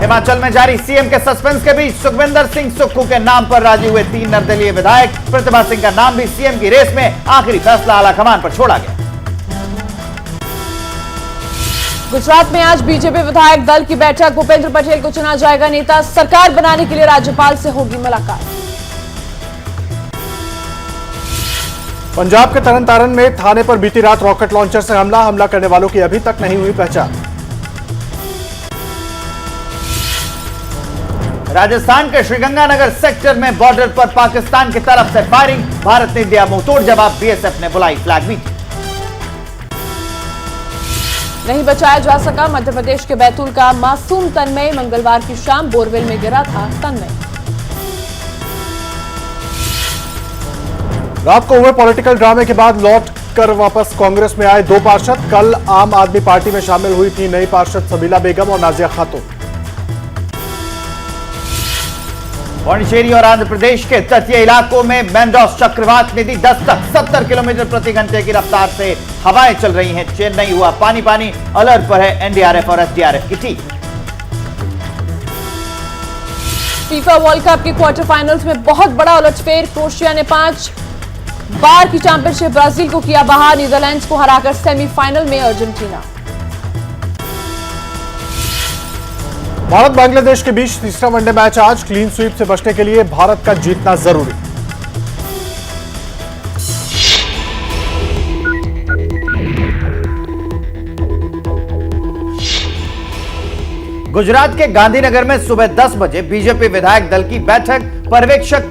हिमाचल में जारी सीएम के सस्पेंस के बीच सुखविंदर सिंह सुक्खू के नाम पर राजी हुए 3 निर्दलीय विधायक। प्रतिभा सिंह का नाम भी सीएम की रेस में, आखिरी फैसला आलाकमान पर छोड़ा गया। गुजरात में आज बीजेपी विधायक दल की बैठक। भूपेंद्र पटेल को चुना जाएगा नेता। सरकार बनाने के लिए राज्यपाल से होगी मुलाकात। पंजाब के तरन तारण में थाने पर बीती रात रॉकेट लॉन्चर से हमला करने वालों की अभी तक नहीं हुई पहचान। राजस्थान के श्रीगंगानगर सेक्टर में बॉर्डर पर पाकिस्तान की तरफ से फायरिंग। भारत ने दिया मुंहतोड़ जवाब। बीएसएफ ने बुलाई फ्लैग मीटिंग। नहीं बचाया जा सका मध्य प्रदेश के बैतूल का मासूम तन्मय। मंगलवार की शाम बोरवेल में गिरा था तन्मय। रात को हुए पॉलिटिकल ड्रामे के बाद लौट कर वापस कांग्रेस में आए 2 पार्षद। कल आम आदमी पार्टी में शामिल हुई थी नई पार्षद सबीला बेगम और नाजिया खातून। पौंडीचेरी और आंध्र प्रदेश के तटीय इलाकों में मैंडोस चक्रवात ने दी दस्तक। 70 किलोमीटर प्रति घंटे की रफ्तार से हवाएं चल रही हैं। चेन्नई हुआ पानी पानी। अलर्ट पर है एनडीआरएफ और एसडीआरएफ की टीम। फीफा वर्ल्ड कप के क्वार्टर फाइनल्स में बहुत बड़ा उलटफेर। क्रोएशिया ने 5 बार की चैंपियनशिप ब्राजील को किया बाहर। नीदरलैंड्स को हराकर सेमीफाइनल में अर्जेंटीना। भारत बांग्लादेश के बीच तीसरा वनडे मैच आज। क्लीन स्वीप से बचने के लिए भारत का जीतना जरूरी। गुजरात के गांधीनगर में सुबह 10 बजे बीजेपी विधायक दल की बैठक। पर्यवेक्षक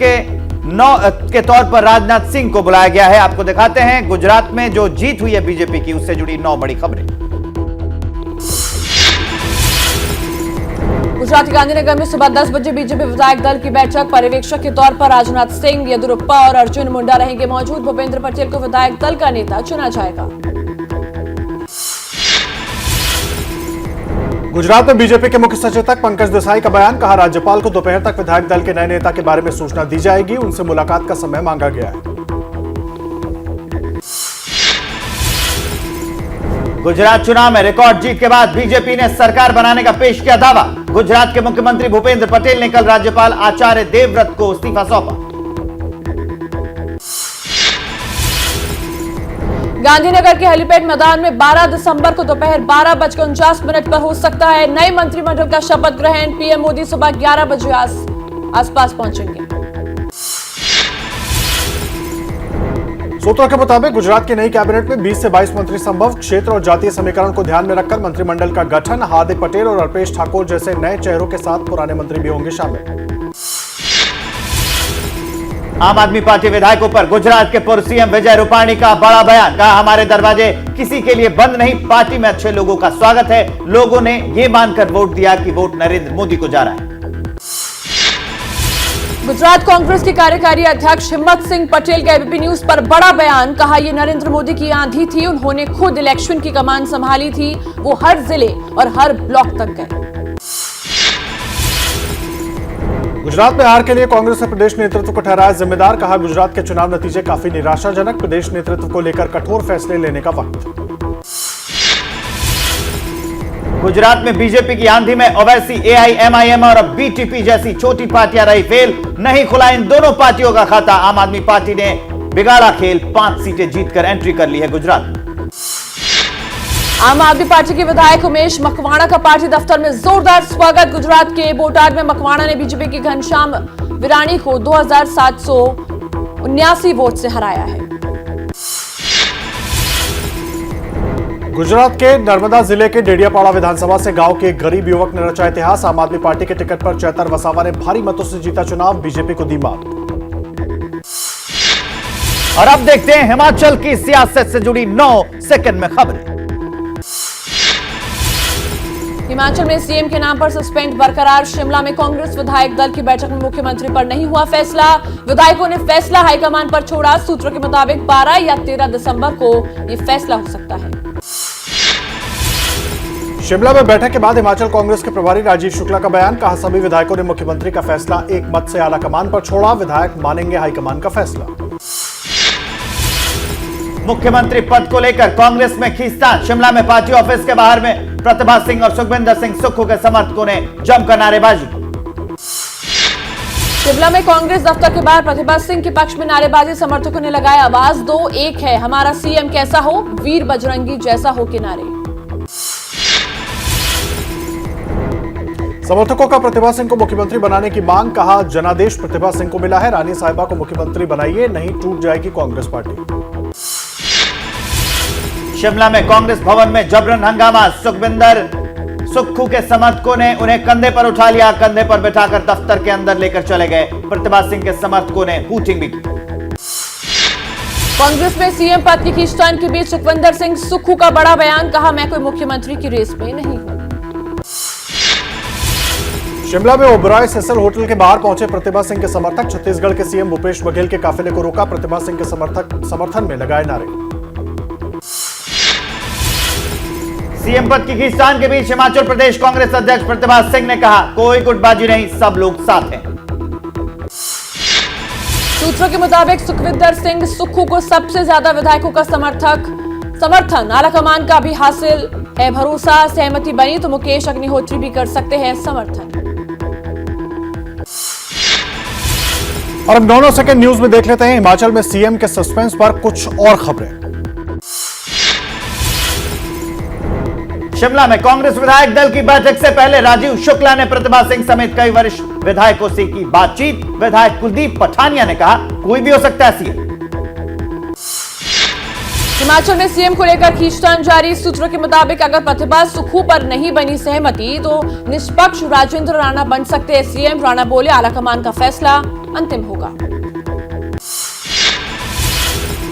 के तौर पर राजनाथ सिंह को बुलाया गया है। आपको दिखाते हैं गुजरात में जो जीत हुई है बीजेपी की, उससे जुड़ी 9 बड़ी खबरें। गुजरात के गांधीनगर में सुबह 10 बजे बीजेपी विधायक दल की बैठक। पर्यवेक्षक के तौर पर राजनाथ सिंह, येदियुरप्पा और अर्जुन मुंडा रहेंगे मौजूद। भूपेंद्र पटेल को विधायक दल का नेता चुना जाएगा। गुजरात में बीजेपी के मुख्य सचेतक पंकज देसाई का बयान। कहा, राज्यपाल को दोपहर तक विधायक दल के नए नेता के बारे में सूचना दी जाएगी। उनसे मुलाकात का समय मांगा गया है। गुजरात चुनाव में रिकॉर्ड जीत के बाद बीजेपी ने सरकार बनाने का पेश किया दावा। गुजरात के मुख्यमंत्री भूपेंद्र पटेल ने कल राज्यपाल आचार्य देवव्रत को इस्तीफा सौंपा। गांधीनगर के हेलीपैड मैदान में 12 दिसंबर को दोपहर 12:49 पर हो सकता है नए मंत्रिमंडल का शपथ ग्रहण। पीएम मोदी सुबह 11 बजे आसपास पहुंचेंगे। सूत्रों के मुताबिक गुजरात की नई कैबिनेट में 20 से 22 मंत्री संभव। क्षेत्र और जातीय समीकरण को ध्यान में रखकर मंत्रिमंडल का गठन। हार्दिक पटेल और अल्पेश ठाकुर जैसे नए चेहरों के साथ पुराने मंत्री भी होंगे शामिल। आम आदमी पार्टी विधायकों पर गुजरात के पूर्व सीएम विजय रूपाणी का बड़ा बयान। कहा, हमारे दरवाजे किसी के लिए बंद नहीं। पार्टी में अच्छे लोगों का स्वागत है। लोगों ने यह मानकर वोट दिया कि वोट नरेंद्र मोदी को जा रहा है। गुजरात कांग्रेस के कार्यकारी अध्यक्ष हिम्मत सिंह पटेल का एबीपी न्यूज पर बड़ा बयान। कहा, यह नरेंद्र मोदी की आंधी थी। उन्होंने खुद इलेक्शन की कमान संभाली थी। वो हर जिले और हर ब्लॉक तक गए। गुजरात में हार के लिए कांग्रेस ने प्रदेश नेतृत्व को ठहराया जिम्मेदार। कहा, गुजरात के चुनाव नतीजे काफी निराशाजनक। प्रदेश नेतृत्व को लेकर कठोर फैसले लेने का वक्त। गुजरात में बीजेपी की आंधी में ओवैसी, एआईएमआईएम और बीटीपी जैसी छोटी पार्टियां रही फेल। नहीं खुला इन दोनों पार्टियों का खाता। आम आदमी पार्टी ने बिगाड़ा खेल। 5 सीटें जीतकर एंट्री कर ली है गुजरात। आम आदमी पार्टी के विधायक उमेश मकवाणा का पार्टी दफ्तर में जोरदार स्वागत। गुजरात के बोटाड में मकवाणा ने बीजेपी के घनश्याम विराणी को 2779 वोट से हराया है। गुजरात के नर्मदा जिले के डेडियापाड़ा विधानसभा से गांव के एक गरीब युवक ने रचा इतिहास। आम आदमी पार्टी के टिकट पर चैतर वसावा ने भारी मतों से जीता चुनाव। बीजेपी को दी मात। और अब देखते हैं हिमाचल की सियासत से जुड़ी 9 सेकंड में खबरें। हिमाचल में सीएम के नाम पर सस्पेंड बरकरार। शिमला में कांग्रेस विधायक दल की बैठक में मुख्यमंत्री पर नहीं हुआ फैसला। विधायकों ने फैसला हाईकमान पर छोड़ा। सूत्रों के मुताबिक 12 या 13 दिसंबर को यह फैसला हो सकता है। शिमला में बैठक के बाद हिमाचल कांग्रेस के प्रभारी राजीव शुक्ला का बयान। कहा, सभी विधायकों ने मुख्यमंत्री का फैसला एक मत से आलाकमान पर छोड़ा। विधायक मानेंगे हाईकमान का फैसला। मुख्यमंत्री पद को लेकर कांग्रेस में खींचतान। शिमला में पार्टी ऑफिस के बाहर में प्रतिभा सिंह और सुखविंदर सिंह सुक्खू के समर्थकों ने जमकर नारेबाजी। शिमला में कांग्रेस दफ्तर के बाहर प्रतिभा सिंह के पक्ष में नारेबाजी, समर्थकों ने लगाए आवाज दो एक है, हमारा सीएम कैसा हो, वीर बजरंगी जैसा हो के नारे। समर्थकों का प्रतिभा सिंह को मुख्यमंत्री बनाने की मांग, कहा जनादेश प्रतिभा सिंह को मिला है, रानी साहिबा को मुख्यमंत्री बनाइए, नहीं टूट जाएगी कांग्रेस पार्टी। शिमला में कांग्रेस भवन में जबरन हंगामा, सुखविंदर सुक्खू के समर्थकों ने उन्हें कंधे पर उठा लिया, कंधे पर बिठाकर दफ्तर के अंदर लेकर चले गए। प्रतिभा सिंह के समर्थकों ने हूटिंग भी की। कांग्रेस में सीएम पद की खींचतान के बीच सुखविंदर सिंह सुक्खू का बड़ा बयान, कहा मैं कोई मुख्यमंत्री की रेस में नहीं हूं। शिमला में ओबराय सेसल होटल के बाहर पहुंचे प्रतिभा सिंह के समर्थक, छत्तीसगढ़ के सीएम भूपेश बघेल के काफिले को रोका, प्रतिभा सिंह के समर्थन में लगाए नारे। सीएम पद की खींचतान के बीच हिमाचल प्रदेश कांग्रेस अध्यक्ष प्रतिभा सिंह ने कहा कोई गुटबाजी नहीं, सब लोग साथ हैं। सूत्रों के मुताबिक सुखविंदर सिंह सुक्खू को सबसे ज्यादा विधायकों का समर्थन आलाकमान का भी हासिल है, भरोसा सहमति बनी तो मुकेश अग्निहोत्री भी कर सकते हैं समर्थन। और अब 9 सेकंड न्यूज में देख लेते हैं हिमाचल में सीएम के सस्पेंस पर कुछ और खबरें। शिमला में कांग्रेस विधायक दल की बैठक से पहले राजीव शुक्ला ने प्रतिभा सिंह समेत कई वरिष्ठ विधायकों से की बातचीत। विधायक कुलदीप पठानिया ने कहा कोई भी हो सकता है सीएम। हिमाचल में सीएम को लेकर खींचतान जारी, सूत्रों के मुताबिक अगर प्रतिभा सुक्खू पर नहीं बनी सहमति तो निष्पक्ष राजेंद्र राणा बन सकते हैं सीएम। राणा बोले आलाकमान का फैसला अंतिम होगा।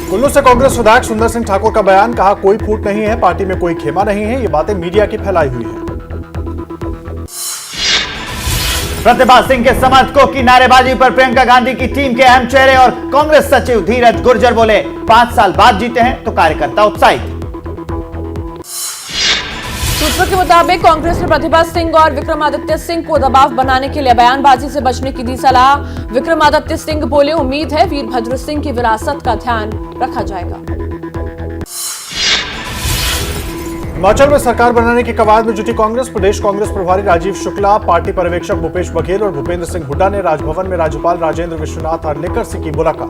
कुल्लू से कांग्रेस विधायक सुंदर सिंह ठाकुर का बयान, कहा कोई फूट नहीं है, पार्टी में कोई खेमा नहीं है, ये बातें मीडिया की फैलाई हुई है। प्रतिभा सिंह के समर्थकों की नारेबाजी पर प्रियंका गांधी की टीम के अहम चेहरे और कांग्रेस सचिव धीरज गुर्जर बोले 5 साल बाद जीते हैं तो कार्यकर्ता उत्साहित। सूत्रों के मुताबिक कांग्रेस ने प्रतिभा सिंह और विक्रमादित्य सिंह को दबाव बनाने के लिए बयानबाजी से बचने की दी सलाह। विक्रमादित्य सिंह बोले उम्मीद है वीरभद्र सिंह की विरासत का ध्यान रखा जाएगा। हिमाचल में सरकार बनाने की कवायद में जुटी कांग्रेस। प्रदेश कांग्रेस प्रभारी राजीव शुक्ला, पार्टी पर्यवेक्षक भूपेश बघेल और भूपेंद्र सिंह हुड्डा ने राजभवन में राज्यपाल राजेंद्र विश्वनाथ अर्लेकर से की मुलाकात।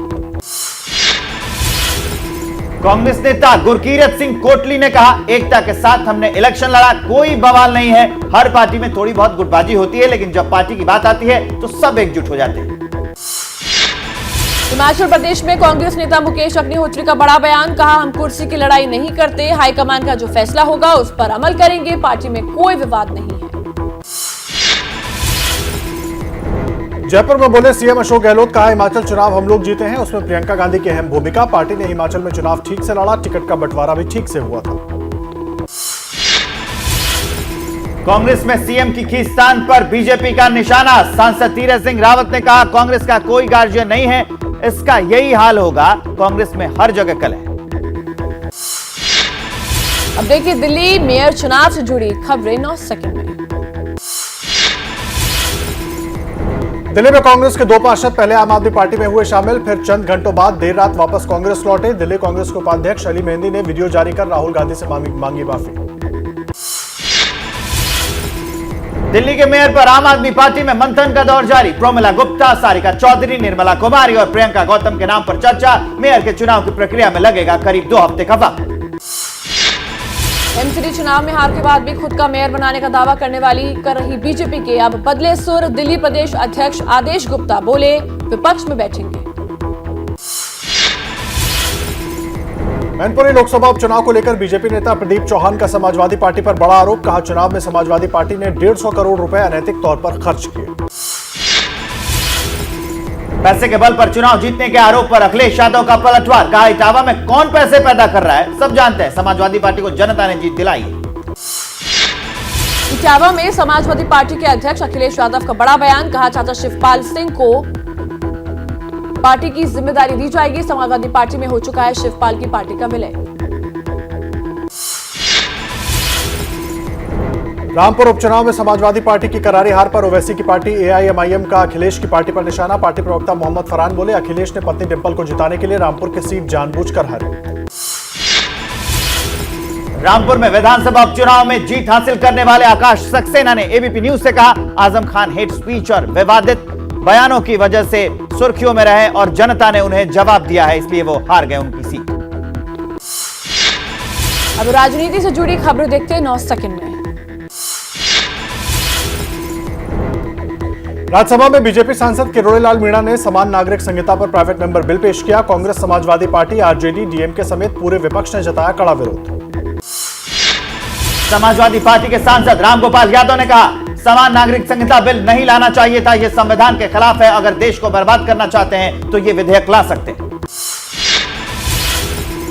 कांग्रेस नेता गुरकीरत सिंह कोटली ने कहा एकता के साथ हमने इलेक्शन लड़ा, कोई बवाल नहीं है। हर पार्टी में थोड़ी बहुत गुटबाजी होती है, लेकिन जब पार्टी की बात आती है तो सब एकजुट हो जाते हैं। हिमाचल प्रदेश में कांग्रेस नेता मुकेश अग्निहोत्री का बड़ा बयान, कहा हम कुर्सी की लड़ाई नहीं करते, हाईकमान का जो फैसला होगा उस पर अमल करेंगे, पार्टी में कोई विवाद नहीं है। जयपुर में बोले सीएम अशोक गहलोत, कहा हिमाचल चुनाव हम लोग जीते हैं, उसमें प्रियंका गांधी की अहम भूमिका, पार्टी ने हिमाचल में चुनाव ठीक से लड़ा, टिकट का बंटवारा भी ठीक से हुआ था। कांग्रेस में सीएम की खींचतान पर बीजेपी का निशाना, सांसद तीरथ सिंह रावत ने कहा कांग्रेस का कोई गार्जियन नहीं है, इसका यही हाल होगा, कांग्रेस में हर जगह कलह। अब देखिए दिल्ली मेयर चुनाव से जुड़ी खबरें 9 सेकंड में। दिल्ली में कांग्रेस के 2 पार्षद पहले आम आदमी पार्टी में हुए शामिल, फिर चंद घंटों बाद देर रात वापस कांग्रेस लौटे। दिल्ली कांग्रेस के उपाध्यक्ष अली मेहंदी ने वीडियो जारी कर राहुल गांधी से मांगी माफी। दिल्ली के मेयर पर आम आदमी पार्टी में मंथन का दौर जारी। प्रोमिला गुप्ता, सारिका चौधरी, निर्मला कुमारी और प्रियंका गौतम के नाम पर चर्चा। मेयर के चुनाव की प्रक्रिया में लगेगा करीब 2 हफ्ते का वक्त। एमसीडी चुनाव में हार के बाद भी खुद का मेयर बनाने का दावा कर रही बीजेपी के अब बदले सुर। दिल्ली प्रदेश अध्यक्ष आदेश गुप्ता बोले विपक्ष में बैठेंगे। मैनपुरी लोकसभा उपचुनाव को लेकर बीजेपी नेता प्रदीप चौहान का समाजवादी पार्टी पर बड़ा आरोप, कहा चुनाव में समाजवादी पार्टी ने 150 करोड़ रुपए अनैतिक तौर पर खर्च किए। पैसे के बल पर चुनाव जीतने के आरोप पर अखिलेश यादव का पलटवार, कहा इटावा में कौन पैसे पैदा कर रहा है सब जानते हैं, समाजवादी पार्टी को जनता ने जीत दिलाई। इटावा में समाजवादी पार्टी के अध्यक्ष अखिलेश यादव का बड़ा बयान, कहा चाचा शिवपाल सिंह को पार्टी की जिम्मेदारी दी जाएगी, समाजवादी पार्टी में हो चुका है शिवपाल की पार्टी का विलय। रामपुर उपचुनाव में समाजवादी पार्टी की करारी हार पर ओवैसी की पार्टी एआईएमआईएम का अखिलेश की पार्टी पर निशाना। पार्टी प्रवक्ता मोहम्मद फरहान बोले अखिलेश ने पत्नी डिंपल को जिताने के लिए रामपुर की सीट जानबूझकर हारी। रामपुर में विधानसभा उपचुनाव में जीत हासिल करने वाले आकाश सक्सेना ने एबीपी न्यूज से कहा, आजम खान हेट स्पीच और विवादित बयानों की वजह से सुर्खियों में रहे और जनता ने उन्हें जवाब दिया है, इसलिए वो हार गए उनकी सीट। अब राजनीति से जुड़ी खबरें देखते हैं 9 सेकंड में। राज्यसभा में बीजेपी सांसद किरोड़ीलाल मीणा ने समान नागरिक संहिता पर प्राइवेट मेंबर बिल पेश किया। Congress, Samajwadi party, RJD, DMK समेत पूरे विपक्ष ने जताया कड़ा विरोध। समाजवादी पार्टी के सांसद रामगोपाल यादव ने कहा, समान नागरिक संहिता बिल नहीं लाना चाहिए था, यह संविधान के खिलाफ है। अगर देश को बर्बाद करना चाहते हैं तो यह विधेयक ला सकते हैं।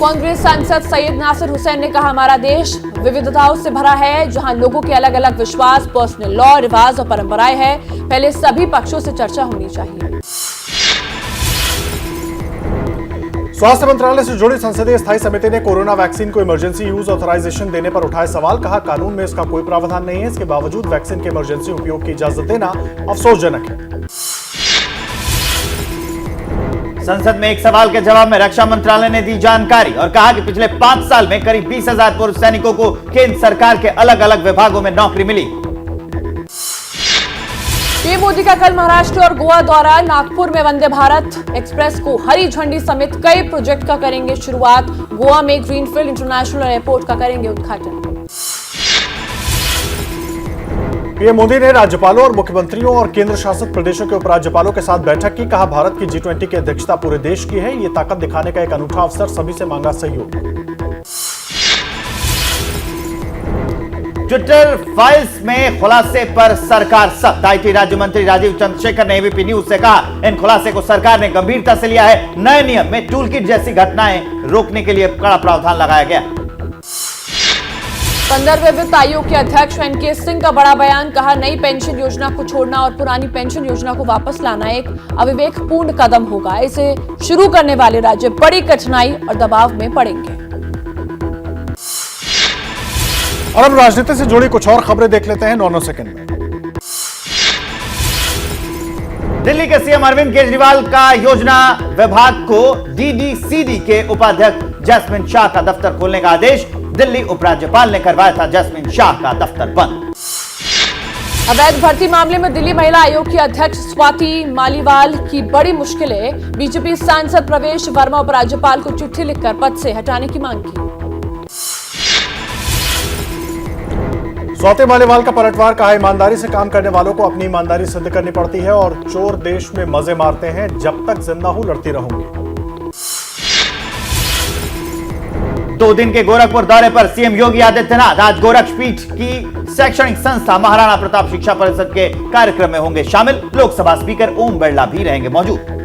कांग्रेस सांसद सैयद नासिर हुसैन ने कहा, हमारा देश विविधताओं से भरा है, जहां लोगों के अलग अलग विश्वास, पर्सनल लॉ, रिवाज और परंपराएं हैं। पहले सभी पक्षों से चर्चा होनी चाहिए। स्वास्थ्य मंत्रालय से जुड़ी संसदीय स्थायी समिति ने कोरोना वैक्सीन को इमरजेंसी यूज ऑथराइजेशन देने पर उठाए सवाल। कहा, कानून में इसका कोई प्रावधान नहीं है, इसके बावजूद वैक्सीन के इमरजेंसी उपयोग की इजाजत देना अफसोसजनक है। संसद में एक सवाल के जवाब में रक्षा मंत्रालय ने दी जानकारी और कहा कि पिछले 5 साल में करीब 20,000 पूर्व सैनिकों को केंद्र सरकार के अलग अलग विभागों में नौकरी मिली। पीएम मोदी का कल महाराष्ट्र और गोवा दौरा। नागपुर में वंदे भारत एक्सप्रेस को हरी झंडी समेत कई प्रोजेक्ट का करेंगे शुरुआत। गोवा में ग्रीनफील्ड इंटरनेशनल एयरपोर्ट का करेंगे उद्घाटन। पीएम मोदी ने राज्यपालों और मुख्यमंत्रियों और केंद्र शासित प्रदेशों के उपराज्यपालों के साथ बैठक की। कहा, भारत की G20 की अध्यक्षता पूरे देश की है, ये ताकत दिखाने का एक अनूठा अवसर, सभी से मांगा सहयोग। ट्विटर फाइल्स में खुलासे पर सरकार सख्त। आईटी राज्य मंत्री राजीव चंद्रशेखर ने एबीपी न्यूज से कहा, इन खुलासे को सरकार ने गंभीरता से लिया है। नए नियम में टूलकिट जैसी घटनाएं रोकने के लिए कड़ा प्रावधान लगाया गया। 15वें वित्त आयोग के अध्यक्ष एनके सिंह का बड़ा बयान। कहा, नई पेंशन योजना को छोड़ना और पुरानी पेंशन योजना को वापस लाना एक अविवेकपूर्ण कदम होगा। इसे शुरू करने वाले राज्य बड़ी कठिनाई और दबाव में पड़ेंगे। और अब राजनीति से जुड़ी कुछ और खबरें देख लेते हैं 9 सेकंड में। दिल्ली के सीएम अरविंद केजरीवाल का योजना विभाग को डीडीसीडी के उपाध्यक्ष जैस्मिन शाह का दफ्तर खोलने का आदेश। दिल्ली उपराज्यपाल ने करवाया था जैस्मिन शाह का दफ्तर बंद। अवैध भर्ती मामले में दिल्ली महिला आयोग की अध्यक्ष स्वाति मालीवाल की बड़ी मुश्किलें। बीजेपी सांसद प्रवेश वर्मा उपराज्यपाल को चिट्ठी लिखकर पद से हटाने की मांग की। स्वाति मालीवाल का पलटवार। कहा, ईमानदारी से काम करने वालों को अपनी ईमानदारी सिद्ध करनी पड़ती है और चोर देश में मजे मारते हैं, जब तक जिंदा हूं लड़ती रहूंगी। 2 दिन के गोरखपुर दौरे पर सीएम योगी आदित्यनाथ आज गोरक्षपीठ की शैक्षणिक संस्था महाराणा प्रताप शिक्षा परिषद के कार्यक्रम में होंगे शामिल। लोकसभा स्पीकर ओम बिरला भी रहेंगे मौजूद।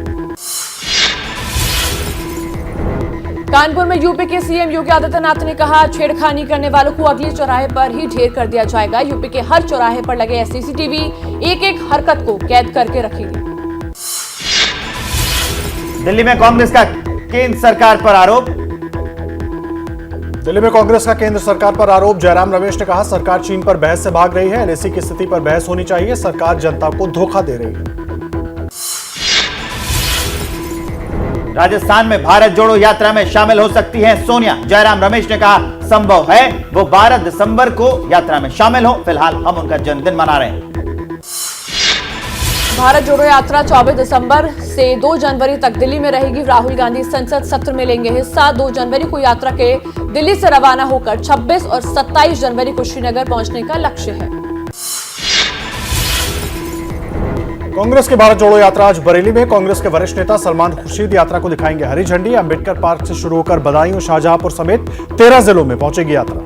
कानपुर में यूपी के सीएम योगी आदित्यनाथ ने कहा, छेड़खानी करने वालों को अगले चौराहे पर ही ढेर कर दिया जाएगा। यूपी के हर चौराहे पर लगे सीसीटीवी एक एक हरकत को कैद करके रखेंगे। दिल्ली में कांग्रेस का केंद्र सरकार पर आरोप। दिल्ली में कांग्रेस का केंद्र सरकार पर आरोप। जयराम रमेश ने कहा, सरकार चीन पर बहस से भाग रही है, एलएसी की स्थिति पर बहस होनी चाहिए, सरकार जनता को धोखा दे रही है। राजस्थान में भारत जोड़ो यात्रा में शामिल हो सकती हैं सोनिया। जयराम रमेश ने कहा, संभव है वो 12 दिसंबर को यात्रा में शामिल हो, फिलहाल हम उनका जन्मदिन मना रहे हैं। भारत जोड़ो यात्रा 24 दिसंबर से 2 जनवरी तक दिल्ली में रहेगी। राहुल गांधी संसद सत्र में लेंगे हिस्सा। 2 जनवरी को यात्रा के दिल्ली से रवाना होकर 26 और 27 जनवरी को श्रीनगर पहुंचने का लक्ष्य है। कांग्रेस की भारत जोड़ो यात्रा आज बरेली में। कांग्रेस के वरिष्ठ नेता सलमान खुर्शीद यात्रा को दिखाएंगे हरी झंडी। अंबेडकर पार्क से शुरू होकर बदायूं, शाहजहांपुर समेत 13 जिलों में पहुंचेगी यात्रा।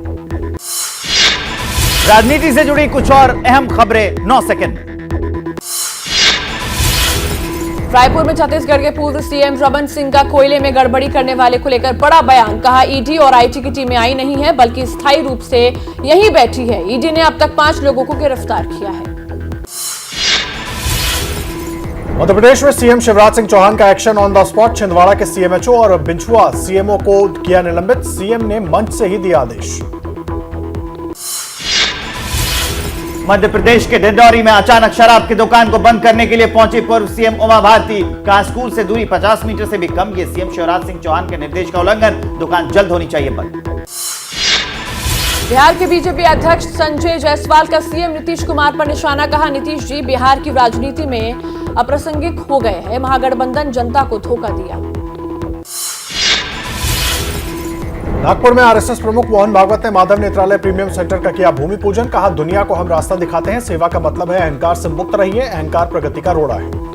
राजनीति से जुड़ी कुछ और अहम खबरें 9 सेकंड। रायपुर में छत्तीसगढ़ के पूर्व सीएम रमन सिंह का कोयले में गड़बड़ी करने वाले को लेकर बड़ा बयान। कहा, ईडी और आईटी की टीमें आई नहीं है, बल्कि स्थायी रूप से यहीं बैठी है। ईडी ने अब तक 5 लोगों को गिरफ्तार किया है। मध्य प्रदेश में सीएम शिवराज सिंह चौहान का action on the spot. Chhindwara के सीएमएचओ और बिंछुआ सीएमओ को किया निलंबित। सीएम ने मंच से ही दिया आदेश। मध्य प्रदेश के डिंडौरी में अचानक शराब की दुकान को बंद करने के लिए पहुंची पूर्व सीएम उमा भारती। कहा, स्कूल से दूरी 50 मीटर से भी कम। ये सीएम शिवराज सिंह चौहान के निर्देश का उल्लंघन, दुकान जल्द होनी चाहिए बंद। बिहार के बीजेपी अध्यक्ष संजय जायसवाल का सीएम नीतीश कुमार पर निशाना, कहा नीतीश जी बिहार की राजनीति में अप्रासंगिक हो गए हैं, महागठबंधन जनता को धोखा दिया। नागपुर में आरएसएस प्रमुख मोहन भागवत ने माधव नेत्रालय प्रीमियम सेंटर का किया भूमि पूजन, कहा दुनिया को हम रास्ता दिखाते हैं, सेवा का मतलब है अहंकार से मुक्त रहिए, अहंकार प्रगति का रोड़ा है।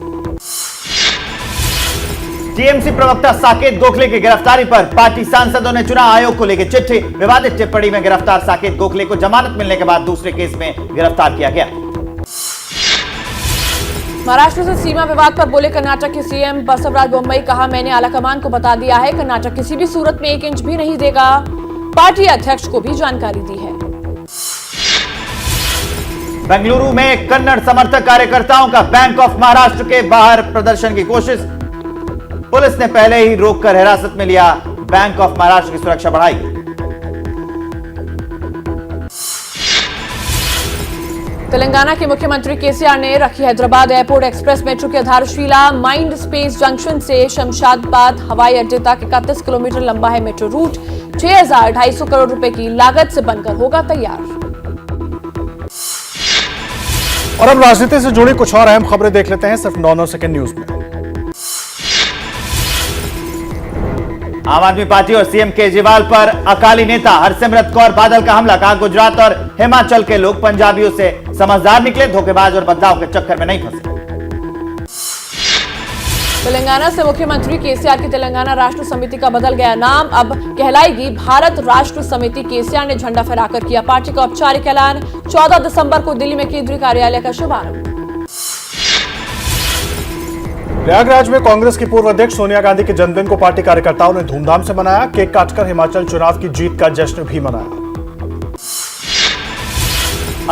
टीएमसी प्रवक्ता साकेत गोखले की गिरफ्तारी पर पार्टी सांसदों ने चुनाव आयोग को लेकर चिट्ठी, विवादित टिप्पणी में गिरफ्तार साकेत गोखले को जमानत मिलने के बाद दूसरे केस में गिरफ्तार किया गया। महाराष्ट्र से सीमा विवाद पर बोले कर्नाटक के सीएम बसवराज बोम्मई, कहा मैंने आलाकमान को बता दिया है, कर्नाटक किसी भी सूरत में 1 इंच भी नहीं देगा, पार्टी अध्यक्ष को भी जानकारी दी है। बेंगलुरु में कन्नड़ समर्थक कार्यकर्ताओं का बैंक ऑफ महाराष्ट्र के बाहर प्रदर्शन की कोशिश, पुलिस ने पहले ही रोककर हिरासत में लिया, बैंक ऑफ महाराष्ट्र की सुरक्षा बढ़ाई। तेलंगाना के मुख्यमंत्री केसीआर ने रखी हैदराबाद एयरपोर्ट एक्सप्रेस मेट्रो की आधारशिला, माइंड स्पेस जंक्शन से शमशाबाद हवाई अड्डे तक 31 किलोमीटर लंबा है मेट्रो रूट, 6,250 करोड़ रुपए की लागत से बनकर होगा तैयार। और अब राजनीति से जुड़ी कुछ और अहम खबरें देख लेते हैं सिर्फ 9 सेकंड न्यूज में। आम आदमी पार्टी और सीएम केजरीवाल पर अकाली नेता हरसिमरत कौर बादल का हमला, कहा गुजरात और हिमाचल के लोग पंजाबियों से समझदार निकले, धोखेबाज और बदलाव के चक्कर में नहीं फंसे। तेलंगाना से मुख्यमंत्री केसीआर की तेलंगाना राष्ट्र समिति का बदल गया नाम, अब कहलाएगी भारत राष्ट्र समिति। केसीआर ने झंडा फहराकर किया पार्टी का औपचारिक ऐलान, 14 दिसंबर को दिल्ली में केंद्रीय कार्यालय का शुभारंभ। प्रयागराज में कांग्रेस की पूर्व अध्यक्ष सोनिया गांधी के जन्मदिन को पार्टी कार्यकर्ताओं ने धूमधाम से मनाया, केक काटकर हिमाचल चुनाव की जीत का जश्न भी मनाया।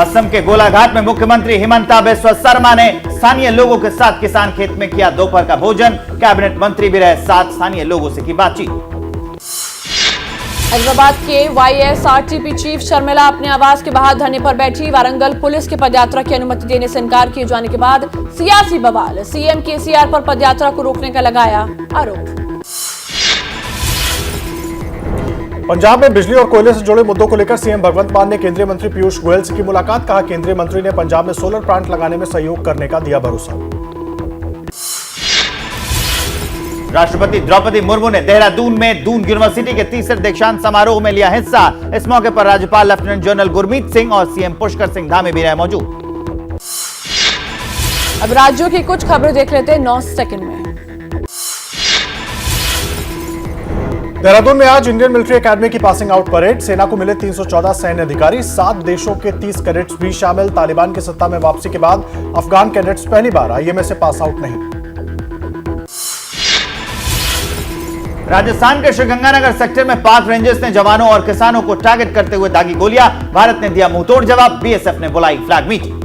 असम के गोलाघाट में मुख्यमंत्री हिमंता बिस्वा शर्मा ने स्थानीय लोगों के साथ किसान खेत में किया दोपहर का भोजन, कैबिनेट मंत्री भी रहे साथ, स्थानीय लोगों से की बातचीत। हैदराबाद के वाईएसआरटीपी चीफ शर्मिला अपने आवास के बाहर धरने पर बैठी, वारंगल पुलिस के पदयात्रा की अनुमति देने से इनकार किए जाने के बाद सियासी बवाल, सीएम केसीआर पर पदयात्रा को रोकने का लगाया आरोप। पंजाब में बिजली और कोयले से जुड़े मुद्दों को लेकर सीएम भगवंत मान ने केंद्रीय मंत्री पीयूष गोयल से की मुलाकात, कहा केंद्रीय मंत्री ने पंजाब में सोलर प्लांट लगाने में सहयोग करने का दिया भरोसा। राष्ट्रपति द्रौपदी मुर्मू ने देहरादून में दून यूनिवर्सिटी के तीसरे दीक्षांत समारोह में लिया हिस्सा, इस मौके पर राज्यपाल लेफ्टिनेंट जनरल गुरमीत सिंह और सीएम पुष्कर सिंह धामी भी रहे मौजूद। अब राज्यों की कुछ खबरें देख लेते हैं 9 सेकंड में। देहरादून में आज इंडियन मिलिट्री एकेडमी की पासिंग आउट परेड, सेना को मिले 314 सैन्य अधिकारी, 7 देशों के 30 कैडेट्स भी शामिल। तालिबान की सत्ता में वापसी के बाद अफगान कैडेट्स पहली बार आईएमए से पास आउट नहीं। राजस्थान के श्रीगंगानगर सेक्टर में पाक रेंजर्स ने जवानों और किसानों को टारगेट करते हुए दागी गोलियां, भारत ने दिया मुंहतोड़ जवाब, बीएसएफ ने बुलाई फ्लैग मीटिंग।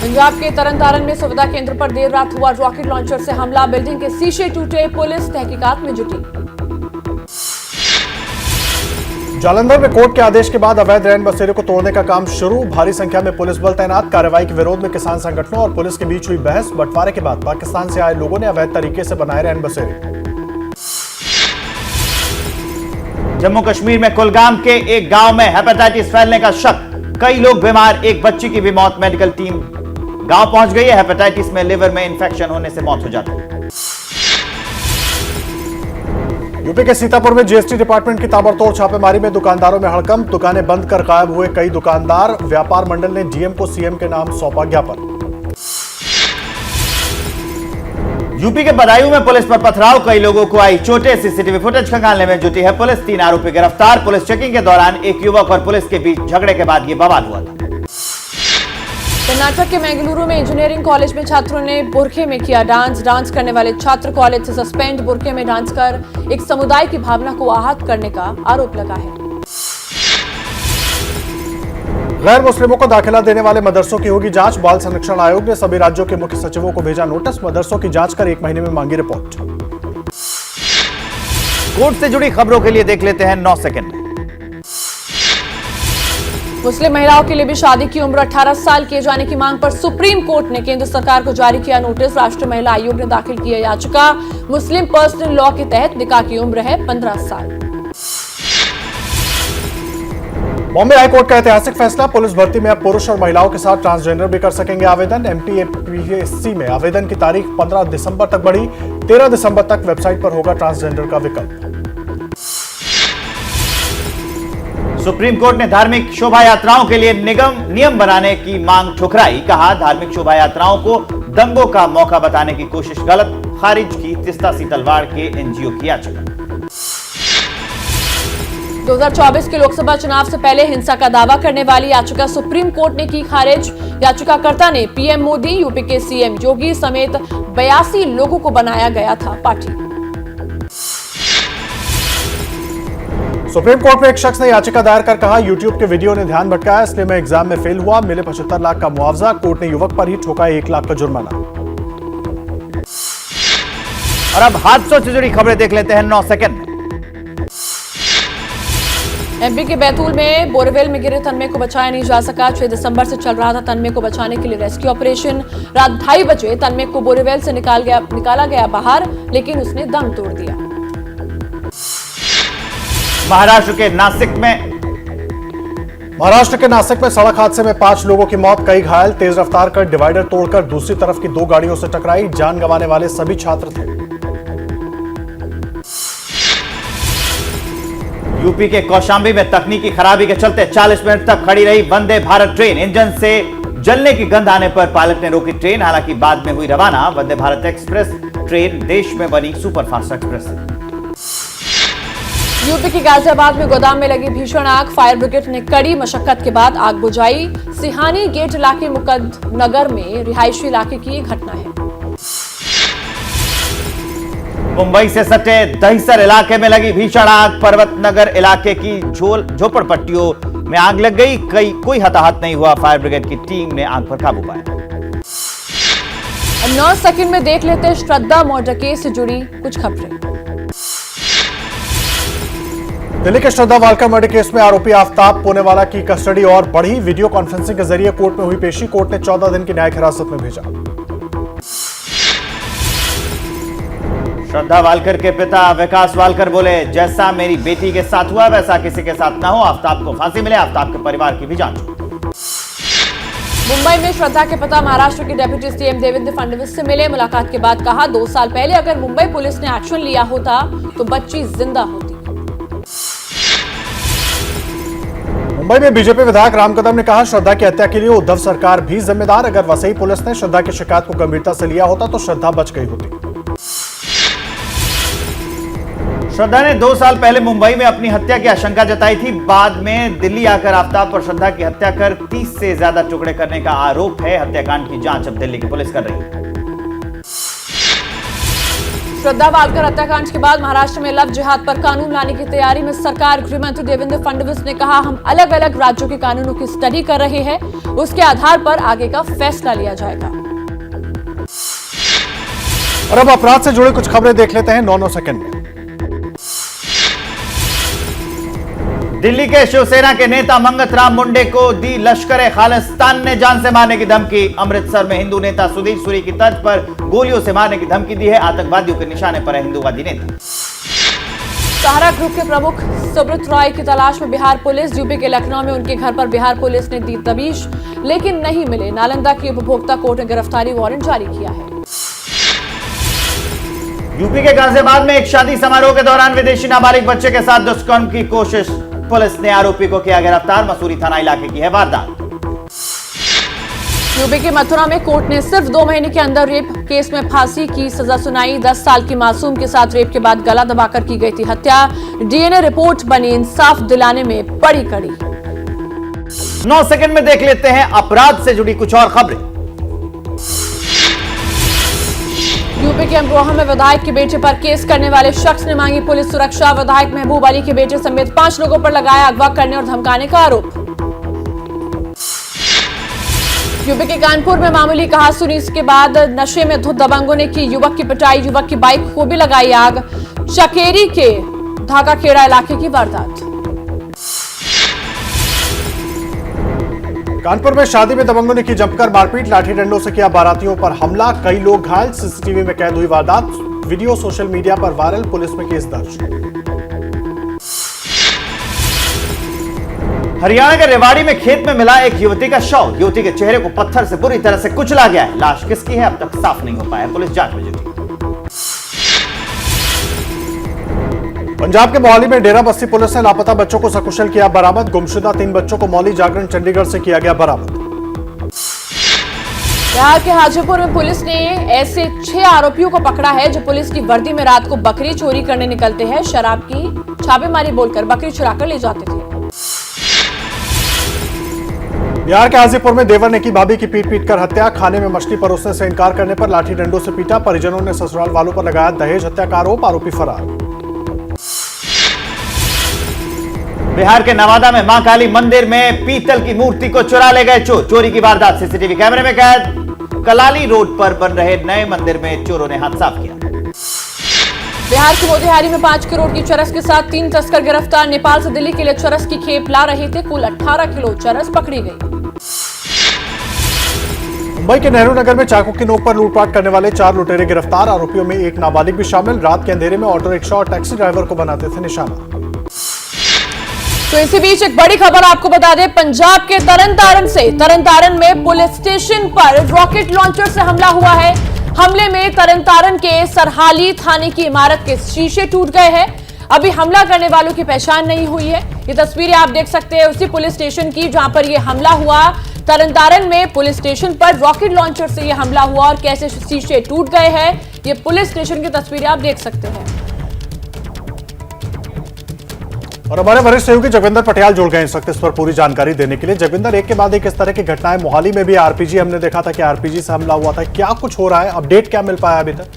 पंजाब के तरनतारन में सुविधा केंद्र पर देर रात हुआ रॉकेट लॉन्चर से हमला, बिल्डिंग के शीशे टूटे, पुलिस तहकीकात में जुटी। जालंधर में कोर्ट के आदेश के बाद अवैध रैन बसेरे को तोड़ने का काम शुरू, भारी संख्या में पुलिस बल तैनात। कार्रवाई के विरोध में किसान संगठनों और पुलिस के बीच हुई बहस, बंटवारे के बाद पाकिस्तान से आए लोगों ने अवैध तरीके से बनाए रैन बसेरे। जम्मू कश्मीर में कुलगाम के एक गांव में हेपेटाइटिस फैलने का शक, कई लोग बीमार, एक बच्ची की भी मौत, मेडिकल टीम गांव पहुंच गई है। हेपेटाइटिस में लिवर में इंफेक्शन होने से मौत हो जाती है। यूपी के सीतापुर में जीएसटी डिपार्टमेंट की ताबड़तोड़ छापेमारी में दुकानदारों में हड़कंप, दुकानें बंद कर गायब हुए कई दुकानदार। व्यापार मंडल ने डीएम को सीएम के नाम सौंपा ज्ञापन। यूपी के बदायूं में पुलिस पर पथराव, कई लोगों को आई चोटें, सीसीटीवी फुटेज खंगालने में जुटी है पुलिस, 3 आरोपी गिरफ्तार। पुलिस चेकिंग के दौरान एक युवक और पुलिस के बीच झगड़े के बाद यह बवाल हुआ था। कर्नाटक के बेंगलुरु में इंजीनियरिंग कॉलेज में छात्रों ने बुरखे में किया डांस करने वाले छात्र कॉलेज से सस्पेंड, बुरखे में डांस कर एक समुदाय की भावना को आहत करने का आरोप लगा है। गैर मुस्लिमों को दाखिला देने वाले मदरसों की होगी जांच, बाल संरक्षण आयोग ने सभी राज्यों के मुख्य सचिवों को भेजा नोटिस, मदरसों की जांच कर 1 महीने में मांगी रिपोर्ट। कोर्ट से जुड़ी खबरों के लिए देख लेते हैं 9 सेकंड में। मुस्लिम महिलाओं के लिए भी शादी की उम्र 18 साल किए जाने की मांग पर सुप्रीम कोर्ट ने केंद्र सरकार को जारी किया नोटिस, राष्ट्रीय महिला आयोग ने दाखिल किया याचिका। मुस्लिम पर्सनल लॉ के तहत निकाह की उम्र है 15 साल। बॉम्बे हाईकोर्ट का ऐतिहासिक फैसला, पुलिस भर्ती में अब पुरुष और महिलाओं के साथ ट्रांसजेंडर भी कर सकेंगे आवेदन। एमपीएससी में आवेदन की तारीख 15 दिसंबर तक बढ़ी, 13 दिसंबर तक वेबसाइट पर होगा ट्रांसजेंडर का विकल्प। सुप्रीम कोर्ट ने धार्मिक शोभा यात्राओं के लिए नियम बनाने की मांग ठुकराई। कहा, धार्मिक शोभा यात्राओं को दंगों का मौका बताने की कोशिश गलत। खारिज की तीस्ता सीतलवाड़ के एनजीओ की याचिका। 2024 के लोकसभा चुनाव से पहले हिंसा का दावा करने वाली याचिका सुप्रीम कोर्ट ने की खारिज। याचिकाकर्ता ने पीएम मोदी, यूपी के सीएम योगी समेत 82 लोगों को बनाया गया था पार्टी। सुप्रीम कोर्ट में एक शख्स ने याचिका दायर कर कहा, यूट्यूब के वीडियो ने ध्यान भटकाया, इसलिए मैं एग्जाम में फेल हुआ, मिले 75 लाख का मुआवजा। कोर्ट ने युवक पर ही ठोका 1 लाख का जुर्माना। और अब हादसों से जुड़ी खबरें देख लेते हैं 9 सेकंड में। एमपी के बैतूल में बोरवेल में गिरे तन्मय को बचाया नहीं जा सका। 6 दिसंबर से चल रहा था तन्मय को बचाने के लिए रेस्क्यू ऑपरेशन। रात 2:30 बजे तन्मय को बोरवेल से निकाला गया बाहर, लेकिन उसने दम तोड़ दिया। महाराष्ट्र के नासिक में सड़क हादसे में 5 लोगों की मौत, कई घायल। तेज रफ्तार कर डिवाइडर तोड़कर दूसरी तरफ की 2 गाड़ियों से टकराई, जान गंवाने वाले सभी छात्र थे। यूपी के कौशाम्बी में तकनीकी खराबी के चलते 40 मिनट तक खड़ी रही वंदे भारत ट्रेन। इंजन से जलने की गंध आने पर पायलट ने रोकी ट्रेन, हालांकि बाद में हुई रवाना। वंदे भारत एक्सप्रेस ट्रेन देश में बनी सुपरफास्ट एक्सप्रेस है। यूपी के गाजियाबाद में गोदाम में लगी भीषण आग, फायर ब्रिगेड ने कड़ी मशक्कत के बाद आग बुझाई। सिहानी गेट इलाके मुकद्दनगर में रिहायशी इलाके की ये घटना है। मुंबई से सटे दहिसर इलाके में लगी भीषण आग, पर्वतनगर इलाके की झोपड़पट्टियों में आग लग गई। कोई हताहत नहीं हुआ। फायर ब्रिगेड की टीम ने आग पर काबू पाया। 9 सेकंड में देख लेते हैं श्रद्धा मर्डर केस से जुड़ी कुछ खबरें। दिल्ली के श्रद्धा वालकर मर्डर केस में आरोपी आफ्ताब पूनेवाला की कस्टडी और बढ़ी। वीडियो कॉन्फ्रेंसिंग के जरिए कोर्ट में हुई पेशी। कोर्ट ने 14 दिन की न्यायिक हिरासत में भेजा। श्रद्धा वालकर के पिता विकास वालकर बोले, जैसा मेरी बेटी के साथ हुआ वैसा किसी के साथ ना हो। आफ्ताब को फांसी मिले, आफ्ताब के परिवार की भी जांच। मुंबई में श्रद्धा के पिता महाराष्ट्र के डिप्टी सीएम देवेंद्र फडणवीस से मिले। मुलाकात के बाद कहा, 2 साल पहले अगर मुंबई पुलिस ने एक्शन लिया होता तो बच्ची जिंदा होती। मुंबई में बीजेपी विधायक राम कदम ने कहा, श्रद्धा की हत्या के लिए उद्धव सरकार भी जिम्मेदार। अगर वसई पुलिस ने श्रद्धा की शिकायत को गंभीरता से लिया होता तो श्रद्धा बच गई होती। श्रद्धा ने 2 साल पहले मुंबई में अपनी हत्या की आशंका जताई थी। बाद में दिल्ली आकर आफ्ताब पर श्रद्धा की हत्या कर 30 से ज्यादा टुकड़े करने का आरोप है। हत्याकांड की जांच अब दिल्ली की पुलिस कर रही है। श्रद्धा वालकर हत्याकांड के बाद महाराष्ट्र में लव जिहाद पर कानून लाने की तैयारी में सरकार। गृहमंत्री देवेंद्र फडणवीस ने कहा, हम अलग अलग राज्यों के कानूनों की स्टडी कर रहे हैं, उसके आधार पर आगे का फैसला लिया जाएगा। और अब अपराध से जुड़ी कुछ खबरें देख लेते हैं 9 सेकंड में। दिल्ली के शिवसेना के नेता मंगत राम मुंडे को दी लश्कर खालिस्तान ने जान से मारने की धमकी। अमृतसर में हिंदू नेता सुधीर सूरी की तर्ज पर गोलियों से मारने की धमकी दी है। आतंकवादियों के निशाने पर है हिंदूवादी नेता। सहारा ग्रुप के प्रमुख सुब्रत रॉय की तलाश में बिहार पुलिस। यूपी के लखनऊ में उनके घर पर बिहार पुलिस ने दी तबीश, लेकिन नहीं मिले। नालंदा की उपभोक्ता कोर्ट ने गिरफ्तारी वारंट जारी किया है। यूपी के गाजियाबाद में एक शादी समारोह के दौरान विदेशी नाबालिग बच्चे के साथ दुष्कर्म की कोशिश। पुलिस ने आरोपी को किया गिरफ्तार। मसूरी थाना इलाके की है वारदात। यूपी के मथुरा में कोर्ट ने सिर्फ 2 महीने के अंदर रेप केस में फांसी की सजा सुनाई। 10 साल की मासूम के साथ रेप के बाद गला दबाकर की गई थी हत्या। डीएनए रिपोर्ट बनी इंसाफ दिलाने में बड़ी कड़ी। 9 सेकंड में देख लेते हैं अपराध से जुड़ी कुछ और खबरें। यूपी के अमरोहा में विधायक के बेटे पर केस करने वाले शख्स ने मांगी पुलिस सुरक्षा। विधायक महबूब अली के बेटे समेत 5 लोगों पर लगाया अगवा करने और धमकाने का आरोप। यूपी के कानपुर में मामूली कहासुनी के बाद नशे में धुत दबंगों ने की युवक की पिटाई। युवक की बाइक को भी लगाई आग। चकेरी के धागा खेड़ा इलाके की वारदात। कानपुर में शादी में दबंगों ने की जमकर मारपीट। लाठी डंडों से किया बारातियों पर हमला, कई लोग घायल। सीसीटीवी में कैद हुई वारदात। वीडियो सोशल मीडिया पर वायरल, पुलिस में केस दर्ज। हरियाणा के रेवाड़ी में खेत में मिला एक युवती का शव। युवती के चेहरे को पत्थर से बुरी तरह से कुचला गया है। लाश किसकी है अब तक साफ नहीं हो पाया। पुलिस जांच में जुटी। पंजाब के मोहाली में डेरा बस्ती पुलिस ने लापता बच्चों को सकुशल किया बरामद। गुमशुदा 3 बच्चों को मौली जागरण चंडीगढ़ से किया गया बरामद। बिहार के हाजीपुर में पुलिस ने ऐसे 6 आरोपियों को पकड़ा है जो पुलिस की वर्दी में रात को बकरी चोरी करने निकलते हैं। शराब की छापेमारी बोलकर बकरी चुराकर ले जाते थे। बिहार के हाजीपुर में देवर ने की भाभी की पीट कर हत्या। खाने में मछली परोसने से इनकार करने पर लाठी डंडों से पीटा। परिजनों ने ससुराल वालों पर लगाया दहेज हत्या का आरोप। आरोपी फरार। बिहार के नवादा में मां काली मंदिर में पीतल की मूर्ति को चुरा ले गए चोर। चोरी की वारदात सीसीटीवी कैमरे में कैद। कलाली रोड पर बन रहे नए मंदिर में चोरों ने हाथ साफ किया। बिहार के मोतिहारी में 5 करोड़ की चरस के साथ 3 तस्कर गिरफ्तार। नेपाल से दिल्ली के लिए चरस की खेप ला रहे थे। कुल 18 किलो चरस पकड़ी गई। मुंबई के नेहरू नगर में चाकू की नोक पर लूटपाट करने वाले 4 लुटेरे गिरफ्तार। आरोपियों में एक नाबालिग भी शामिल। रात के अंधेरे में ऑटो रिक्शा और टैक्सी ड्राइवर को बनाते थे निशाना। तो इसी बीच एक बड़ी खबर आपको बता दें, पंजाब के तरनतारन में पुलिस स्टेशन पर रॉकेट लॉन्चर से हमला हुआ है। हमले में तरनतारन के सरहाली थाने की इमारत के शीशे टूट गए हैं। अभी हमला करने वालों की पहचान नहीं हुई है। ये तस्वीरें आप देख सकते हैं उसी पुलिस स्टेशन की जहां पर यह हमला हुआ। तरनतारन में पुलिस स्टेशन पर रॉकेट लॉन्चर से यह हमला हुआ और कैसे शीशे टूट गए हैं, ये पुलिस स्टेशन की तस्वीरें आप देख सकते हैं। और हमारे वरिष्ठ सहयोगी जगविंदर पटियाल जुड़ गए इस वक्त इस पर पूरी जानकारी देने के लिए। जगविंदर, एक के बाद एक इस तरह की घटनाएं मोहाली में भी आरपीजी हमने देखा था कि आरपीजी से हमला हुआ था। क्या कुछ हो रहा है, अपडेट क्या मिल पाया अभी तक?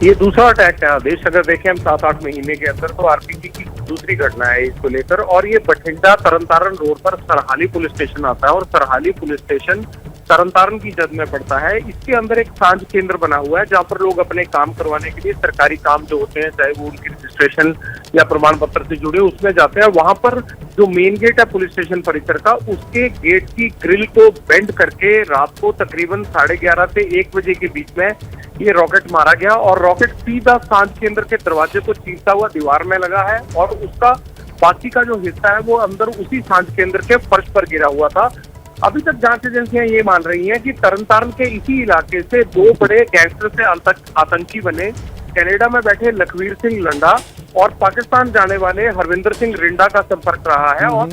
ये दूसरा अटैक है आदेश। अगर देखें हम 7-8 महीने के अंदर तो आरपीजी की दूसरी घटना है इसको लेकर। और ये बठिंडा तरनतारन रोड पर सरहाली पुलिस स्टेशन आता है और सरहाली पुलिस स्टेशन तरनतारन की जद में पड़ता है। इसके अंदर एक सांझ केंद्र बना हुआ है जहाँ पर लोग अपने काम करवाने के लिए सरकारी काम जो होते हैं, चाहे वो उनकी रजिस्ट्रेशन या प्रमाण पत्र से जुड़े, उसमें जाते हैं। वहां पर जो मेन गेट है पुलिस स्टेशन परिसर का, उसके गेट की ग्रिल को बेंड करके रात को तकरीबन 11:30 से 1 बजे के बीच में ये रॉकेट मारा गया और रॉकेट सीधा सांझ केंद्र के दरवाजे को चीरता हुआ दीवार में लगा है और उसका बाकी का जो हिस्सा है वो अंदर उसी सांझ केंद्र के फर्श पर गिरा हुआ था। अभी तक जांच एजेंसियां ये मान रही हैं कि तरनतारन के इसी इलाके से 2 बड़े गैंगस्टर से आतंकी बने, कनाडा में बैठे लखवीर सिंह लंडा और पाकिस्तान जाने वाले हरविंदर सिंह रिंडा का संपर्क रहा है। और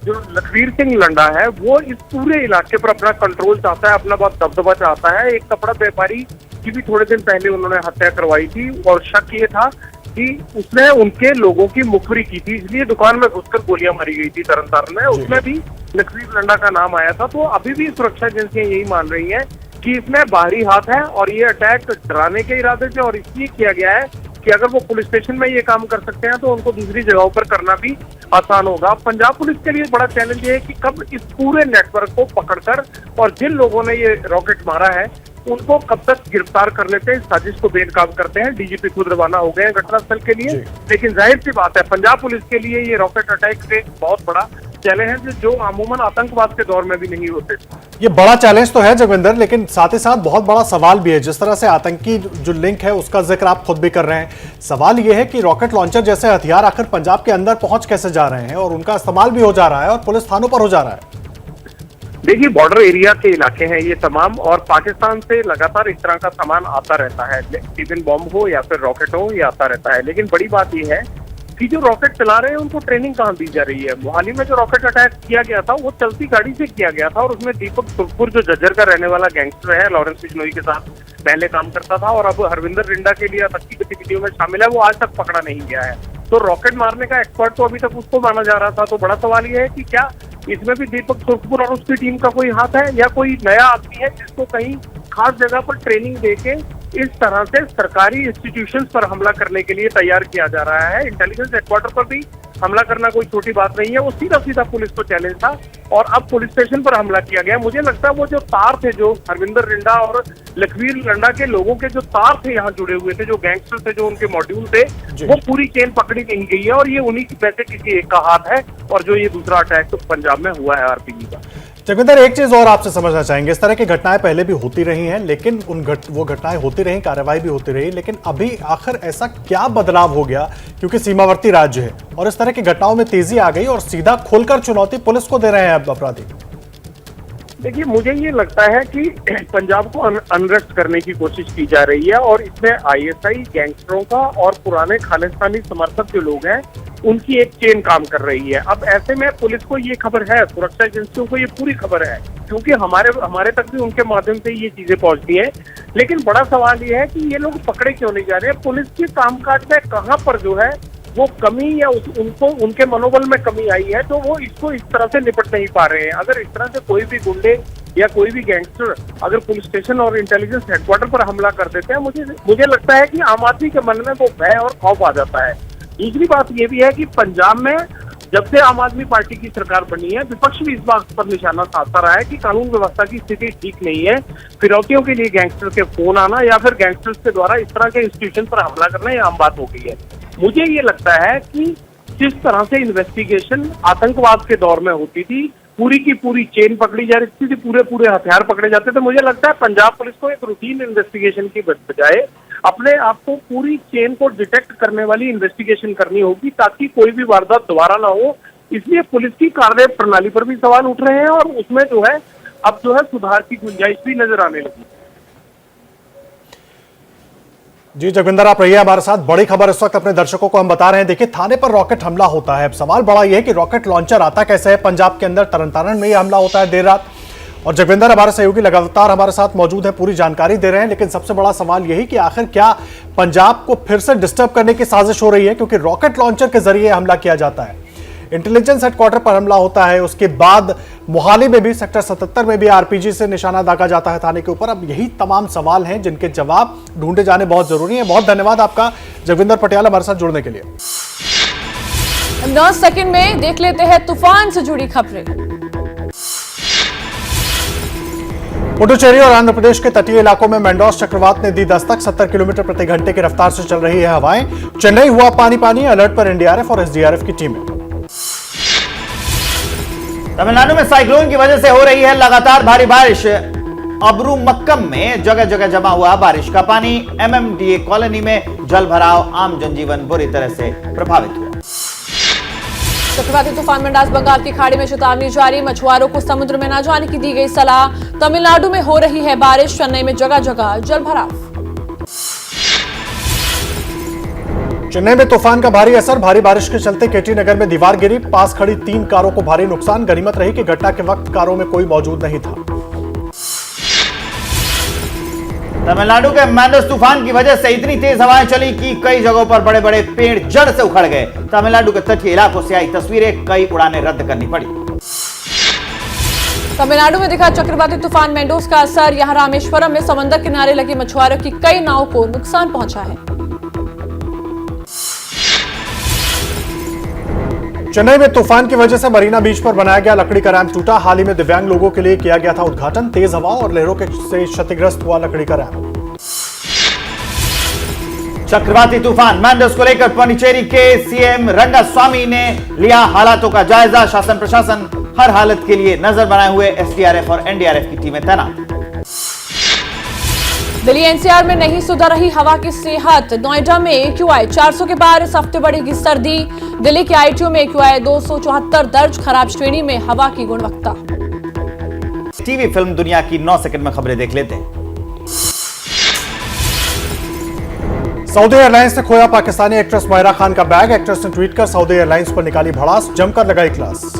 जो लखवीर सिंह लंडा है वो इस पूरे इलाके पर अपना कंट्रोल चाहता है, अपना बहुत दबदबा चाहता है। एक कपड़ा व्यापारी की भी थोड़े दिन पहले उन्होंने हत्या करवाई थी और शक ये था कि उसने उनके लोगों की मुखबरी की थी, इसलिए दुकान में घुसकर गोलियां मारी गई थी तरनतारन में। उसमें भी लखवीर लंडा का नाम आया था। तो अभी भी सुरक्षा एजेंसियां यही मान रही हैं कि इसमें बाहरी हाथ है और ये अटैक डराने के इरादे से और इसलिए किया गया है कि अगर वो पुलिस स्टेशन में ये काम कर सकते हैं तो उनको दूसरी जगहों पर करना भी आसान होगा। पंजाब पुलिस के लिए बड़ा चैलेंज ये है कि कब इस पूरे नेटवर्क को पकड़कर और जिन लोगों ने ये रॉकेट मारा है उनको कब तक गिरफ्तार कर लेते हैं, इस साजिश को बेनकाब करते हैं। डीजीपी खुद रवाना हो गए हैं घटनास्थल के लिए। लेकिन जाहिर सी बात है पंजाब पुलिस के लिए ये रॉकेट अटैक एक बहुत बड़ा चैलेंज है जो अमूमन आतंकवाद के दौर में भी नहीं होते। ये बड़ा चैलेंज तो है जगविंदर, लेकिन साथ ही साथ बहुत बड़ा सवाल भी है। जिस तरह से आतंकी जो लिंक है उसका जिक्र आप खुद भी कर रहे हैं। सवाल ये है कि रॉकेट लॉन्चर जैसे हथियार आखिर पंजाब के अंदर पहुंच कैसे जा रहे हैं और उनका इस्तेमाल भी हो जा रहा है और पुलिस थानों पर हो जा रहा है। देखिए, बॉर्डर एरिया के इलाके हैं ये तमाम और पाकिस्तान से लगातार इस तरह का सामान आता रहता है। टिफिन बॉम्ब हो या फिर रॉकेट हो, ये आता रहता है। लेकिन बड़ी बात यह है कि जो रॉकेट चला रहे हैं उनको ट्रेनिंग कहाँ दी जा रही है। मोहाली में जो रॉकेट अटैक किया गया था वो चलती गाड़ी से किया गया था और उसमें दीपक सुरपुर जो जज्जर का रहने वाला गैंगस्टर है, लॉरेंस बिश्नोई के साथ पहले काम करता था और अब हरविंदर रिंडा के लिए आतंकी गतिविधियों में शामिल है, वो आज तक पकड़ा नहीं गया है। तो रॉकेट मारने का एक्सपर्ट तो अभी तक उसको माना जा रहा था। तो बड़ा सवाल ये है कि क्या इसमें भी दीपक सुरपुर और उसकी टीम का कोई हाथ है या कोई नया आदमी है जिसको कहीं खास जगह पर ट्रेनिंग देके इस तरह से सरकारी इंस्टीट्यूशंस पर हमला करने के लिए तैयार किया जा रहा है। इंटेलिजेंस हेडक्वार्टर पर भी हमला करना कोई छोटी बात नहीं है। वो सीधा सीधा पुलिस को चैलेंज था और अब पुलिस स्टेशन पर हमला किया गया। मुझे लगता है वो जो तार थे, जो हरविंदर रिंडा और लखवीर लंडा के लोगों के जो तार थे यहाँ जुड़े हुए थे, जो गैंगस्टर थे, जो उनके मॉड्यूल थे, वो पूरी चेन पकड़ी नहीं गई है और ये उन्हीं की पैसे किसी एक का हाथ है। और जो ये दूसरा अटैक तो पंजाब में हुआ है आरपीजी का। जगविंदर, एक चीज और आपसे समझना चाहेंगे, इस तरह की घटनाएं पहले भी होती रही हैं, लेकिन वो घटनाएं होती रही, कार्रवाई भी होती रही, लेकिन अभी आखिर ऐसा क्या बदलाव हो गया, क्योंकि सीमावर्ती राज्य है और इस तरह की घटनाओं में तेजी आ गई और सीधा खोलकर चुनौती पुलिस को दे रहे हैं अब अपराधी। देखिए, मुझे ये लगता है कि पंजाब को अनरेस्ट करने की कोशिश की जा रही है और इसमें आईएसआई, गैंगस्टरों का और पुराने खालिस्तानी समर्थक जो लोग हैं उनकी एक चेन काम कर रही है। अब ऐसे में पुलिस को ये खबर है, सुरक्षा एजेंसियों को ये पूरी खबर है, क्योंकि हमारे तक भी उनके माध्यम से ये चीजें पहुंचती है। लेकिन बड़ा सवाल ये है कि ये लोग पकड़े क्यों नहीं जा रहे हैं? पुलिस के कामकाज में कहाँ पर जो है वो कमी या उनको उनके मनोबल में कमी आई है, तो वो इसको इस तरह से निपट नहीं पा रहे हैं। अगर इस तरह से कोई भी गुंडे या कोई भी गैंगस्टर अगर पुलिस स्टेशन और इंटेलिजेंस हेडक्वार्टर पर हमला कर देते हैं, मुझे लगता है कि आम आदमी के मन में वो भय और खौफ आ जाता है। दूसरी बात ये भी है कि पंजाब में जब से आम आदमी पार्टी की सरकार बनी है, विपक्ष भी इस बात पर निशाना साधता रहा है कि कानून व्यवस्था की स्थिति ठीक नहीं है। फिरौतियों के लिए गैंगस्टर के फोन आना या फिर गैंगस्टर्स के द्वारा इस तरह के इंस्टीट्यूशन पर हमला करना ये आम बात हो गई है। मुझे ये लगता है कि जिस तरह से इन्वेस्टिगेशन आतंकवाद के दौर में होती थी, पूरी की पूरी चेन पकड़ी जा रही थी, पूरे हथियार पकड़े जाते थे, मुझे लगता है पंजाब पुलिस को एक रूटीन इन्वेस्टिगेशन की बजाय अपने आप को पूरी चेन को डिटेक्ट करने वाली इन्वेस्टिगेशन करनी होगी, ताकि कोई भी वारदात दोबारा ना हो। इसलिए पुलिस की कार्य प्रणाली पर भी सवाल उठ रहे हैं और उसमें जो है अब जो है सुधार की गुंजाइश भी नजर आने लगी। जी जगविंदर, आप रहिए हमारे साथ। बड़ी खबर इस वक्त अपने दर्शकों को हम बता रहे हैं। देखिए, थाने पर रॉकेट हमला होता है। अब सवाल बड़ा यह है कि रॉकेट लॉन्चर आता कैसे है? पंजाब के अंदर तरन में ही हमला होता है देर रात, और जगविंदर हमारे सहयोगी लगातार हमारे साथ मौजूद है, पूरी जानकारी दे रहे हैं। लेकिन सबसे बड़ा सवाल यही कि आखिर क्या पंजाब को फिर से डिस्टर्ब करने की साजिश हो रही है, क्योंकि रॉकेट लॉन्चर के जरिए हमला किया जाता है। इंटेलिजेंस हेडक्वार्टर पर हमला होता है, उसके बाद मोहाली में भी सेक्टर 77 में भी आरपीजी से निशाना दागा जाता है थाने के ऊपर। अब यही तमाम सवाल हैं जिनके जवाब ढूंढे जाने बहुत जरूरी है। बहुत धन्यवाद आपका जगविंदर पटियाला हमारे साथ जुड़ने के लिए। 9 सेकंड में देख लेते हैं तूफान से जुड़ी खबरें। पुडुचेरी और आंध्र प्रदेश के तटीय इलाकों में मैंडोस चक्रवात ने दी दस्तक। 70 किलोमीटर प्रति घंटे की रफ्तार से चल रही है हवाएं। चेन्नई हुआ पानी, अलर्ट पर एनडीआरएफ और एसडीआरएफ की टीमें। तमिलनाडु में साइक्लोन की वजह से हो रही है लगातार भारी बारिश। अबरूमक्कम में जगह जगह जमा हुआ बारिश का पानी। एमएमडीए कॉलोनी में जल भराव, आम जनजीवन बुरी तरह से प्रभावित हुआ। चक्रवाती तूफान मंडास बंगाल की खाड़ी में चेतावनी जारी। मछुआरों को समुद्र में न जाने की दी गई सलाह। तमिलनाडु में हो रही है बारिश। चेन्नई में जगह जगह जल भराव। चेन्नई में तूफान का भारी असर। भारी बारिश के चलते केटी नगर में दीवार गिरी। पास खड़ी 3 कारों को भारी नुकसान। गनीमत रही कि घटना के वक्त कारों में कोई मौजूद नहीं था। तमिलनाडु के मैंडोस तूफान की वजह से इतनी तेज हवाएं चली कि कई जगहों पर बड़े बड़े पेड़ जड़ से उखड़ गए। तमिलनाडु के तटीय इलाकों से आई तस्वीरें, कई उड़ानें रद्द करनी पड़ी। तमिलनाडु में दिखा चक्रवाती तूफान मैंडोस का असर। यहां रामेश्वरम में समंदर किनारे लगे मछुआरों की कई नावों को नुकसान पहुंचा है। चेन्नई में तूफान की वजह से मरीना बीच पर बनाया गया लकड़ी का रैंप टूटा। हाल ही में दिव्यांग लोगों के लिए किया गया था उद्घाटन। तेज हवा और लहरों से क्षतिग्रस्त हुआ लकड़ी का रैंप। चक्रवाती तूफान मैंडोस को लेकर पुडुचेरी के सीएम रंगास्वामी ने लिया हालातों का जायजा। शासन प्रशासन हर हालत के लिए नजर बनाए हुए। एसडीआरएफ और एनडीआरएफ की टीमें तैनात। दिल्ली एनसीआर में नहीं सुधर रही हवा की सेहत। नोएडा में एक्यूआई 400 के पार। इस हफ्ते बढ़ेगी सर्दी। दिल्ली के आईटीओ में एक्यूआई 274 दर्ज। खराब श्रेणी में हवा की गुणवत्ता। टीवी फिल्म दुनिया की 9 सेकंड में खबरें देख लेते हैं। सऊदी एयरलाइंस ने खोया पाकिस्तानी एक्ट्रेस माहिरा खान का बैग। एक्ट्रेस ने ट्वीट कर सऊदी एयरलाइंस पर निकाली भड़ास। जमकर लगाई class.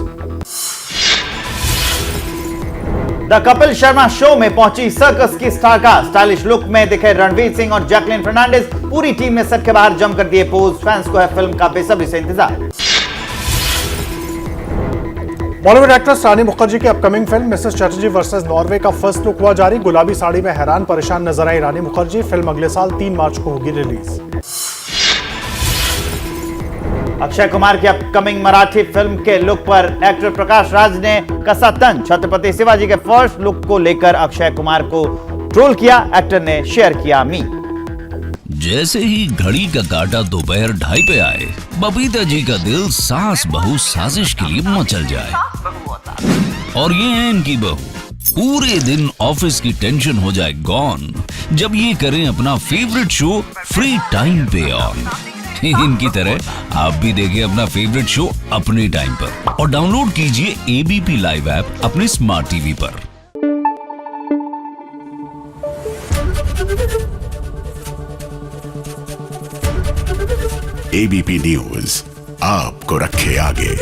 The Kapil Sharma show में पहुंची सर्कस की स्टार का। स्टाइलिश लुक में दिखे रणवीर सिंह और जैकलिन फर्नांडिस। पूरी टीम ने सेट के बाहर जमकर दिए पोज। फैंस को है फिल्म का बेसब्री से इंतजार। बॉलीवुड एक्ट्रेस रानी मुखर्जी की upcoming film Mrs Chatterjee versus Norway का फर्स्ट लुक हुआ जारी। गुलाबी साड़ी में हैरान परेशान नजर आई रानी मुखर्जी। फिल्म अगले साल 3 मार्च को होगी रिलीज। अक्षय कुमार की अपकमिंग मराठी फिल्म के लुक पर एक्टर प्रकाश राज ने कसा तंज। छत्रपति शिवाजी के फर्स्ट लुक को लेकर अक्षय कुमार को ट्रोल किया। एक्टर ने शेयर किया मीम। जैसे ही घड़ी का काटा दोपहर 2:30 पे आए, बबीता जी का दिल सास बहू साजिश के लिए मचल जाए। और ये है इनकी बहू, पूरे दिन ऑफिस की टेंशन हो जाए गॉन जब ये करें अपना फेवरेट शो फ्री टाइम पे ऑन। इनकी तरह आप भी देखिए अपना फेवरेट शो अपने टाइम पर और डाउनलोड कीजिए एबीपी लाइव ऐप अपने स्मार्ट टीवी पर। एबीपी न्यूज आपको रखे आगे।